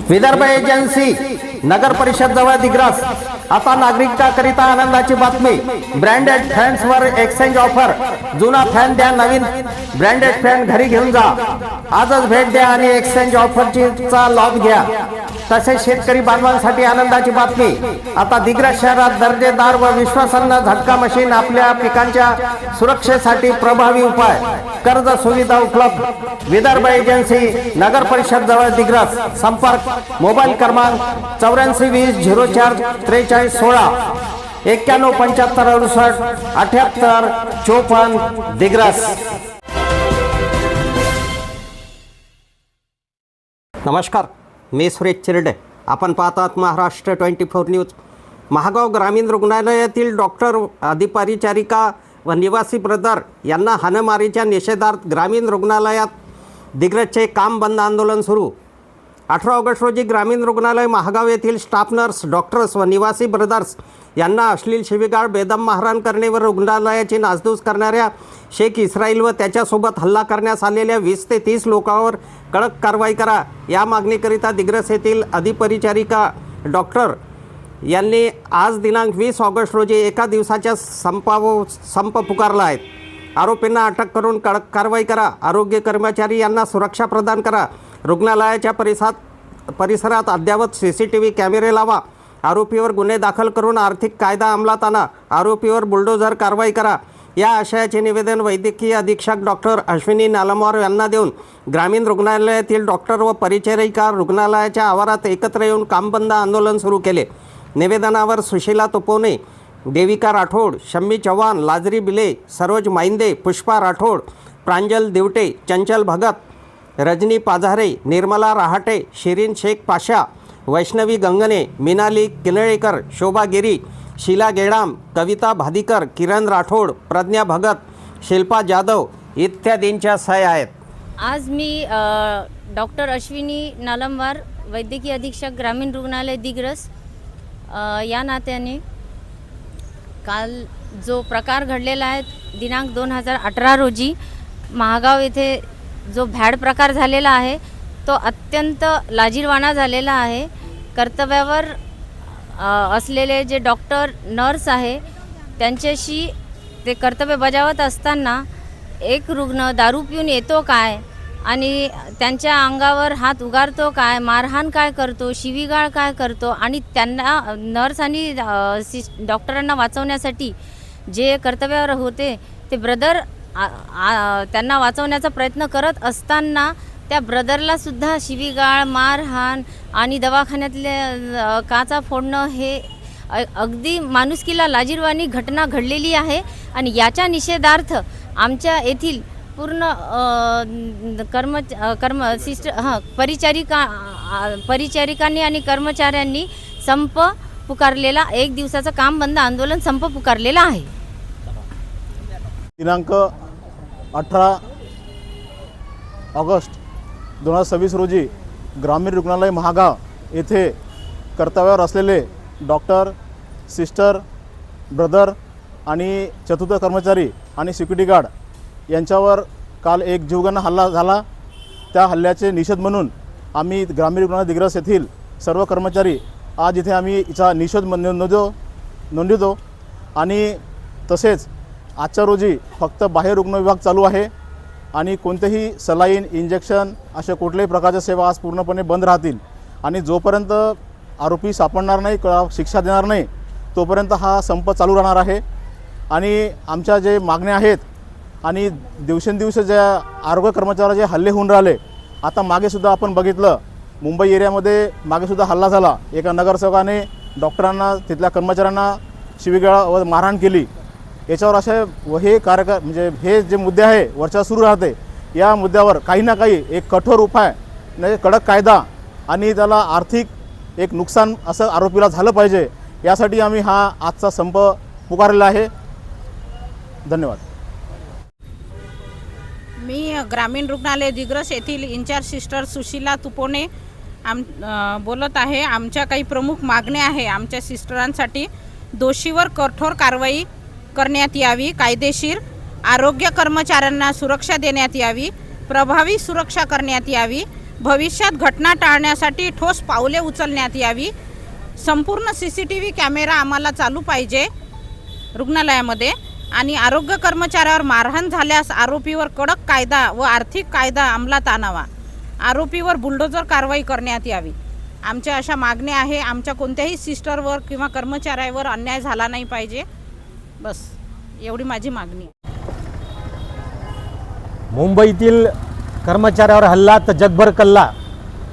Vidarbha agency नगर परिषद जवळ दिग्रस। आता नागरिकांकरिता आनंदाची बातमी, ब्रँडेड फॅन्स वर एक्सचेंज ऑफर। जुना फॅन द्या, नवीन ब्रँडेड फॅन घरी घेऊन जा। आजच भेट द्या आणि एक्सचेंज ऑफरचा लाभ घ्या। तसेच शेतकरी बांधवांसाठी आनंदाची बातमी, आता दिग्रस शहरात दर्जेदार व विश्वासार्ह झटका मशीन आपल्या पिकांच्या सुरक्षेसाठी प्रभावी उपाय, कर्ज सुविधा उपलब्ध। विदर्भ एजन्सी नगर परिषद जवळ दिग्रस। संपर्क मोबाईल क्रमांक 84 20 04 43 16 91 75 68 78 54 दिग्रस। नमस्कार, मी सुरेश चिरडे। आपण पाहतात महाराष्ट्र 24 न्यूज। महागाव ग्रामीण रुग्णालयातील डॉक्टर, अधिपरिचारिका व निवासी ब्रदर यांना हाणामारीच्या निषेधार्थ ग्रामीण रुग्णालयात दिग्रसचे काम बंद आंदोलन सुरू। 18 ऑगस्ट रोजी ग्रामीण रुग्णालय महागाव येथील स्टाफ नर्स, डॉक्टर्स व निवासी ब्रदर्स यांना अश्लील शिवीगाळ, बेदम मारहाण करणे व रुग्णालयाची नासधूस करणाऱ्या शेख इस्राईल व त्याच्यासोबत हल्ला करण्यास आलेल्या 20 ते 30 लोकांवर कडक कारवाई करा या मागणीकरिता दिग्रस येथील अधिपरिचारिका डॉक्टर यांनी आज दिनांक 20 ऑगस्ट रोजी एका दिवसाच्या संप पुकारला आहे। आरोपींना अटक करून कडक कारवाई करा, आरोग्य कर्मचारी यांना सुरक्षा प्रदान करा, रुग्णालयाच्या परिसरात अद्ययावत CCTV कॅमेरे लावा, आरोपीवर गुन्हे दाखल करून आर्थिक कायदा अंमलात आणा, आरोपीवर बुलडोझर कारवाई करा या आशयाचे निवेदन वैद्यकीय अधीक्षक डॉक्टर अश्विनी नालमवार यांना देऊन ग्रामीण रुग्णालयातील डॉक्टर व परिचारिका रुग्णालयाच्या आवारात एकत्र येऊन कामबंद आंदोलन सुरू केले। निवेदनावर सुशीला तुपोने, देविका राठोड, शम्मी चव्हाण, लाजरी बिले, सरोज माइंदे, पुष्पा राठोड, प्रांजल दिवटे, चंचल भगत, रजनी पाझारे, निर्मला रहाटे, शिरीन शेख पाशा, वैष्णवी गंगणे, मिनाली किनळेकर, शोभा गिरी, शीला गेडाम, कविता भादीकर, किरण राठोड, प्रज्ञा भगत, शिल्पा जाधव इत्यादींच्या सह्या आहेत। आज मी डॉक्टर अश्विनी नालमवार, वैद्यकीय अधीक्षक ग्रामीण रुग्णालय दिग्रस या नात्याने काल जो प्रकार घडलेला आहे दिनांक 2018 रोजी महागाव येथे जो भ्याड प्रकार झालेला आहे तो अत्यंत लाजिरवाणा झालेला आहे। कर्तव्यावर असलेले जे डॉक्टर, नर्स आहे त्यांच्याशी ते कर्तव्य बजावत असताना एक रुग्ण दारू पिऊन येतो काय आणि त्यांच्या अंगावर हात उगारतो काय, मारहाण काय करतो, शिवीगाळ काय करतो आणि त्यांना नर्स आणि डॉक्टरांना वाचवण्यासाठी जे कर्तव्यावर होते ते ब्रदर त्यांना वाचवण्याचा प्रयत्न करत असताना त्या ब्रदरला सुद्धा शिवीगाळ, मारहाण आणि दवाखान्यातले काचा फोडणं हे अगदी माणुसकीला लाजिरवाणी घटना घडलेली आहे। आणि याच्या निषेधार्थ आमच्या येथील पूर्ण परिचारिकांनी आणि कर्मचाऱ्यांनी संप पुकारलेला, एक दिवसाचा काम बंद आंदोलन संप पुकारलेला आहे। दिनांक 18 ऑगस्ट 2026 रोजी ग्रामीण रुग्णालय महागाव येथे कर्तव्यावर असलेले डॉक्टर, सिस्टर, ब्रदर आणि चतुर्थ कर्मचारी आणि सिक्युरिटी गार्ड यांच्यावर काल एक जीवघेणा हल्ला झाला। त्या हल्ल्याचे निषेध म्हणून आम्ही ग्रामीण रुग्णालय दिग्रस येथील सर्व कर्मचारी आज इथे आम्ही याचा निषेध नोंदवतो आणि तसेच आजच्या रोजी फक्त बाह्य रुग्ण विभाग चालू आहे आणि कोणतेही सलाईन, इंजेक्शन अशा कुठल्याही प्रकारच्या सेवा आज पूर्णपणे बंद राहतील आणि जोपर्यंत आरोपी सापडणार नाही, शिक्षा देणार नाही तोपर्यंत हा संप चालू राहणार आहे। आणि आमच्या जे मागण्या आहेत आणि दिवसेंदिवस ज्या आरोग्य कर्मचाऱ्यावर जे हल्ले होऊन राहिले, आता मागेसुद्धा आपण बघितलं मुंबई एरियामध्ये मागेसुद्धा हल्ला झाला, एका नगरसेवकाने डॉक्टरांना, तिथल्या कर्मचाऱ्यांना शिवीगाळ व मारहाण केली। याच्यावर असे हे म्हणजे हे जे मुद्दे आहे वरच्या सुरू राहते, या मुद्द्यावर काही ना काही एक कठोर उपाय, म्हणजे कडक कायदा आणि त्याला आर्थिक एक नुकसान असं आरोपीला झालं पाहिजे, यासाठी आम्ही हा आजचा संप पुकारलेला आहे। धन्यवाद। मी ग्रामीण रुग्णालय दिग्रस येथील इंचार्ज सिस्टर सुशीला तुपोने बोलत आहे। आमच्या काही प्रमुख मागण्या आहे आमच्या सिस्टरांसाठी। दोषीवर कठोर कारवाई करण्यात यावी, कायदेशीर आरोग्य कर्मचाऱ्यांना सुरक्षा देण्यात यावी, प्रभावी सुरक्षा करण्यात यावी, भविष्यात घटना टाळण्यासाठी ठोस पावले उचलण्यात यावी. संपूर्ण CCTV कॅमेरा आम्हाला चालू पाहिजे रुग्णालयामध्ये. आणि आरोग्य कर्मचाऱ्यावर मारहाण झाल्यास आरोपीवर कडक कायदा व आर्थिक कायदा अंमलात आणावा. आरोपीवर बुलडोजर कारवाई करण्यात यावी. आमच्या अशा मागण्या आहे. आमच्या कोणत्याही सिस्टरवर किंवा कर्मचाऱ्यावर अन्याय झाला नाही पाहिजे. बस एवढी माझी मागणी आहे. मुंबईतील कर्मचाऱ्यावर हल्ला तर जगभर कल्ला.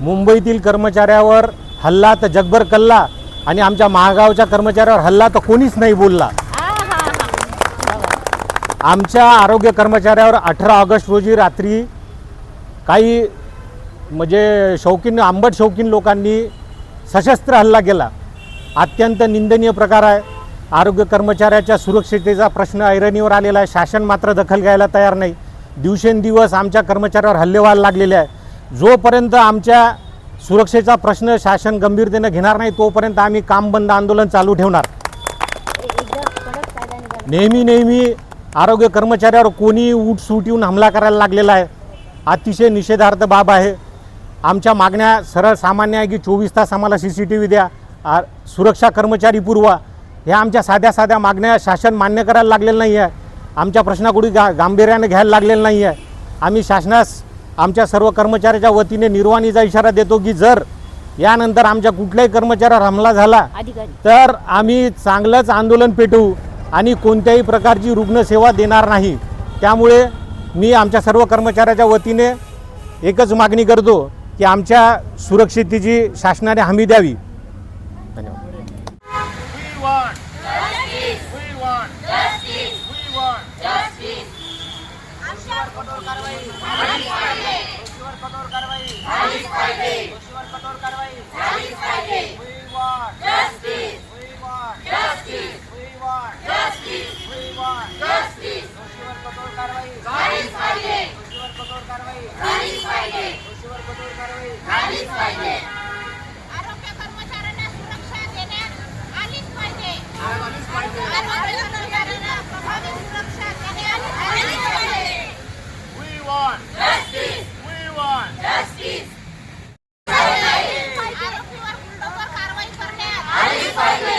मुंबईतील कर्मचाऱ्यावर हल्ला तर जगभर कल्ला आणि आमच्या महागावच्या कर्मचाऱ्यावर हल्ला तर कोणीच नाही बोलला. आमच्या आरोग्य कर्मचाऱ्यावर 18 ऑगस्ट रोजी रात्री काही म्हणजे आंबट शौकीन लोकांनी सशस्त्र हल्ला केला. अत्यंत निंदनीय प्रकार आहे. आरोग्य कर्मचाऱ्याच्या सुरक्षिततेचा प्रश्न ऐरणीवर आलेला आहे. शासन मात्र दखल घ्यायला तयार नाही. दिवसेंदिवस आमच्या कर्मचाऱ्यावर हल्ले व्हायला लागलेले आहे. जोपर्यंत आमच्या सुरक्षेचा प्रश्न शासन गंभीरतेने घेणार नाही तोपर्यंत आम्ही काम बंद आंदोलन चालू ठेवणार. नेहमी आरोग्य कर्मचाऱ्यावर कोणी उठसूट येऊन हमला करायला लागलेला आहे. अतिशय निषेधार्थ बाब आहे. आमच्या मागण्या सरळ सामान्य आहे की 24 तास आम्हाला CCTV द्या, सुरक्षा कर्मचारी पुरवा. ह्या आमच्या साध्या मागण्या शासन मान्य करायला लागलेलं नाही आहे. आमच्या प्रश्नाकुडी गांभीर्याने घ्यायला लागलेलं नाही आहे. आम्ही शासनास आमच्या सर्व कर्मचाऱ्याच्या वतीने निर्वाणीचा इशारा देतो की जर यानंतर आमच्या कुठल्याही कर्मचाऱ्यावर हमला झाला तर आम्ही चांगलंच आंदोलन पेटवू आणि कोणत्याही प्रकारची रुग्णसेवा देणार नाही. त्यामुळे मी आमच्या सर्व कर्मचाऱ्याच्या वतीने एकच मागणी करतो की आमच्या सुरक्षिततेची शासनाने हमी द्यावी. धन्यवाद. आरोग्य कर्मचाऱ्यांना सुरक्षा देण्यात आलीच पाहिजे. आरोग्य कर्मचाऱ्यांना प्रभावी सुरक्षा देण्यात आलीच पाहिजे. We want justice. We want justice. आरोपीवर बुलडोजर कारवाई करण्यात आलीच पाहिजे.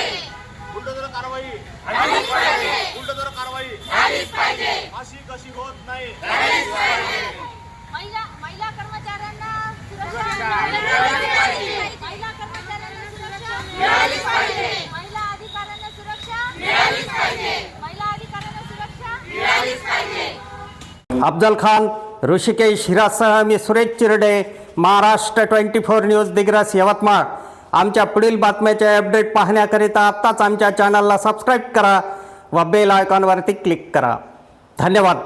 बुलडोजर कारवाई आलीच पाहिजे. बुलडोजर कारवाई आलीच पाहिजे. अशी कशी होत नाही. आलीच पाहिजे. महिला कर्मचाऱ्यांना सुरक्षा मिळाली पाहिजे. महिला कर्मचाऱ्यांना सुरक्षा मिळाली पाहिजे. महिला अधिकाऱ्यांना सुरक्षा मिळालीच पाहिजे. महिला अधिकाऱ्यांना सुरक्षा मिळालीच पाहिजे. अफजल खान, ऋषिकेश हिरासह मी सुरेश चिरडे, महाराष्ट्र 24 न्यूज दिग्रस यवतमाळ. आमच्या पुढील बातम्याचे अपडेट पाहण्याकरिता आत्ताच आमच्या चॅनलला सबस्क्राईब करा व बेल आयकॉनवरती क्लिक करा. धन्यवाद.